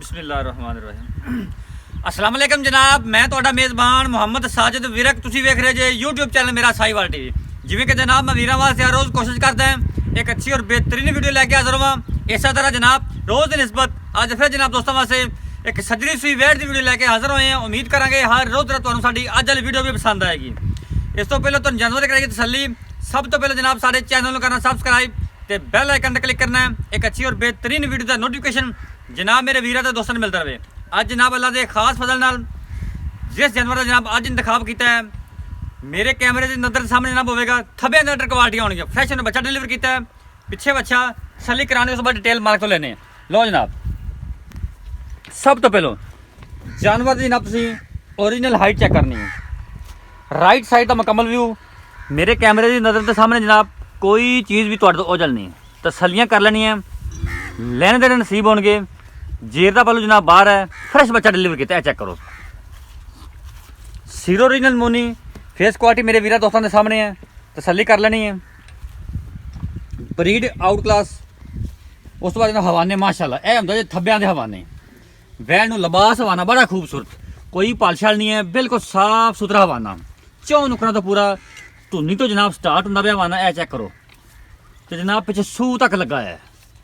ਬਿਸਮਿਲ੍ਲਾਹਿਰਰਹਿਮਾਨਿਰਰਹੀਮ। अस्सलाम वालेकुम जनाब, मैं ਤੁਹਾਡਾ ਮੇਜ਼ਬਾਨ ਮੁਹੰਮਦ ਸਾਜਿਦ ਵਿਰਕ। ਤੁਸੀਂ ਵੇਖ ਰਹੇ ਜੇ YouTube ਚੈਨਲ ਮੇਰਾ ਸਾਈਵਾਲ ਟੀਵੀ। ਜਿਵੇਂ ਕਿ ਜਨਾਬ ਮੈਂ ਵੀਰਾਂ ਵਾਸਤੇ ਹਰ ਰੋਜ਼ ਕੋਸ਼ਿਸ਼ ਕਰਦਾ ਹਾਂ ਇੱਕ ਅੱਛੀ ਔਰ बेहतरीन ਵੀਡੀਓ ਲੈ ਕੇ ਹਾਜ਼ਰ ਹੋਵਾਂ। ਇਸੇ ਤਰ੍ਹਾਂ ਜਨਾਬ ਰੋਜ਼ ਦੀ ਨਿਸਬਤ ਅੱਜ ਫਿਰ ਜਨਾਬ ਦੋਸਤਾਂ ਵਾਸਤੇ ਇੱਕ ਸੱਜਰੀ ਸੂਈ ਵੈੜ ਦੀ ਵੀਡੀਓ ਲੈ ਕੇ ਹਾਜ਼ਰ ਹੋਏ ਹਾਂ। ਉਮੀਦ ਕਰਾਂਗੇ ਹਰ ਰੋਜ਼ ਤਰ੍ਹਾਂ ਤੁਹਾਨੂੰ ਸਾਡੀ ਅੱਜ ਵਾਲੀ ਵੀਡੀਓ ਵੀ ਪਸੰਦ ਆਏਗੀ। ਇਸ ਤੋਂ ਪਹਿਲਾਂ ਤੁਹਾਨੂੰ ਜਾਨਵਰ ਕਰਾਂਗੇ ਤਸੱਲੀ। ਸਭ ਤੋਂ ਪਹਿਲਾਂ ਜਨਾਬ ਸਾਡੇ ਚੈਨਲ ਨੂੰ ਕਰਨਾ ਸਬਸਕ੍ਰਾइब ਤੇ ਬੈਲ ਆਈਕਨ ਤੇ ਕਲਿੱਕ करना है। एक अच्छी और बेहतरीन वीडियो का नोटिफिकेशन जनाब मेरे वीर ते दोस्तों मिलता रहे। अज जनाब अल्लाह के खास फजल नाल जिस जानवर का जनाब अज इंतखाब किया है मेरे कैमरे की नज़र सामने जनाब होगा थब्बे अंदर क्वालिटी आने फ्रैश ने बच्चा डिलीवर किया है। पिछे बच्चा सली कराने उस बाद डिटेल मार्क तो लेने। लो जनाब सब तो पहलो जानवर की जनाब तुसी ओरिजिनल हाइट चेक करनी है। राइट साइड का मुकम्मल व्यू मेरे कैमरे की नज़र के सामने जनाब कोई चीज़ भी तुहाडे तो ओझल नहीं। तसलियां कर लेनी है, लेने देने नसीब होंगे। जेर का पहलू जनाब बाहर है, फ्रैश बच्चा डिलीवर किया। चेक करो सीरो ओरिजिनल मोनी फेस क्वालिटी मेरे वीर दोस्तों के सामने है। तसली कर लेनी है। ब्रीड आउट क्लास उस तो बाद हवाने माशाल्लाह यह होंगे थब्बियां के हवाने। वैन नूं लिबास हवाना बड़ा खूबसूरत, कोई पालशाल नहीं है, बिल्कुल साफ सुथरा हवाना। चौ नुकड़ा तो पूरा धुनी तो जनाब स्टार्ट होंदा पिया हवाना। यह चेक करो तो जनाब पिछे सूह तक लगा है।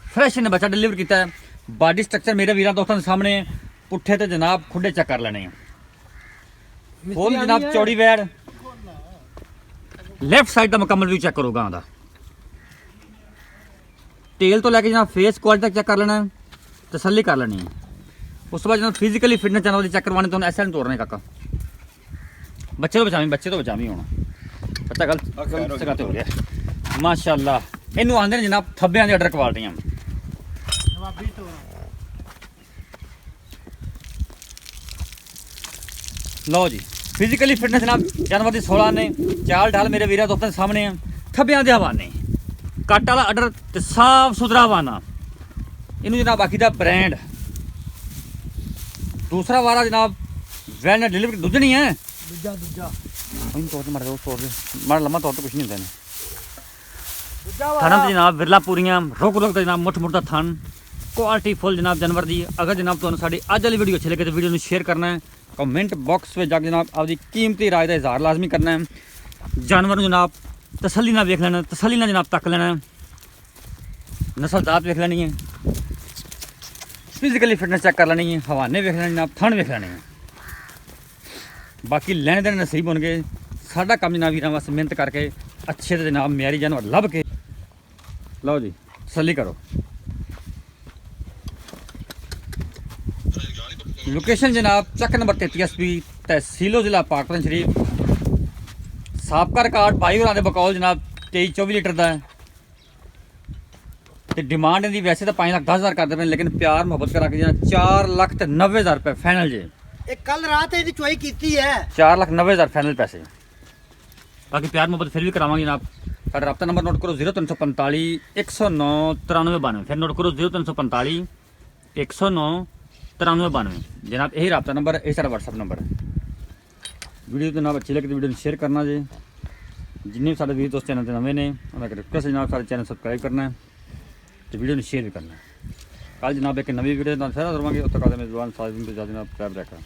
फ्रैश ने बच्चा डिलीवर किया है। बॉडी स्ट्रक्चर मेरे वीर दोस्तों के सामने पुट्ठे तो जनाब खुडे चेक कर लेने। फुल जनाब चौड़ी वैड़। लेफ्ट साइड का मुकम्मल व्यू चेक करो गां दा। टेल तो लैके जनाब फेस क्वालिटी तक चेक कर लेना, तसली कर लेनी है। उस तो बाद जनाब फिजिकली फिटनेस चैनल चेक करवाने तो ऐसे नहीं तोड़ने काका। बच्चे तो बचावी होना बच्चा गलत जगह हो गया माशाल्लाह। इनू आंदे ने जनाब थब्बियां दी अडर क्वालिटियां। लो जी फिजिकली फिटनेस जनाब जानवर की 16 ने चाल ढाल मेरे वीर दोस्तों सामने है। थब्बियां दे हवाने कट वाला अडर ते साफ सुथरा हवाना। इनू जनाब आखी दा ब्रांड। दूसरा वारा जनाब वैन ने डिलीवर दूजा नहीं है माड़ा लम्मा तौर तो कुछ नहीं होता है। थाना तो जनाब विरला पूरियां रुक रुक तो जनाब मुठ मुठ का थन क्वालिटी फुल जनाब जानवर की। अगर जनाब तुहानू साडी अज वाली वीडियो अच्छी लगे तो वीडियो में शेयर करना है। कमेंट बॉक्स में जाकर जनाब आपकी कीमती राय का इजहार लाजमी करना है। जानवर जनाब तसली ना वेख लेना, तसली ना जनाब तक लेना, नस्ल जात वेख लेनी है, फिजिकली फिटनेस चेक कर लेनी है, हवाने वेख लेने जनाब, थन वेख लेने हैं। बाकी लेने देने नसीब होंगे। साडा काम जनाब वीरां वास्ते मेहनत करके अच्छे तो जनाब म्यारी जानवर लभ के लो जी तसली करो। लोकेशन जनाब चक नंबर 33 तहसीलो जिला पाकपुर शरीफ। साबका रिकॉर्ड भाई होरां दे बकौल जनाब 23-24 लीटर का है। तो डिमांड इनकी वैसे तो 5,10,000 करते पे, लेकिन प्यार मुहब्बत करा के 4,90,000 रुपये फाइनल जे। कल रात ਇਹਦੀ ਚੁਆਈ ਕੀਤੀ है 4,90,000 फाइनल पैसे। बाकी प्यार मुहब्बत फिर भी करावांगे जनाब। साडा रब्ता नंबर नोट करो 0345 109 9392। फिर नोट करो 0345 109 9392 जनाब। यही रब्ता नंबर, यही सारा व्हाट्सअप नंबर। वीडियो जनाब अच्छी लगे तो वीडियो शेयर करना जे। जिन्हें भी सारे वीर दोस्त चैनल पर नवे ने उन्हें रिक्वेस्ट है जनाब सारे चैनल सबसक्राइब करना है तो वीडियो शेयर भी करना है। कल जनाब एक नवी वीडियो फिर आवांगे। उस तक मेजबान साजिद जनाब कैब रखा।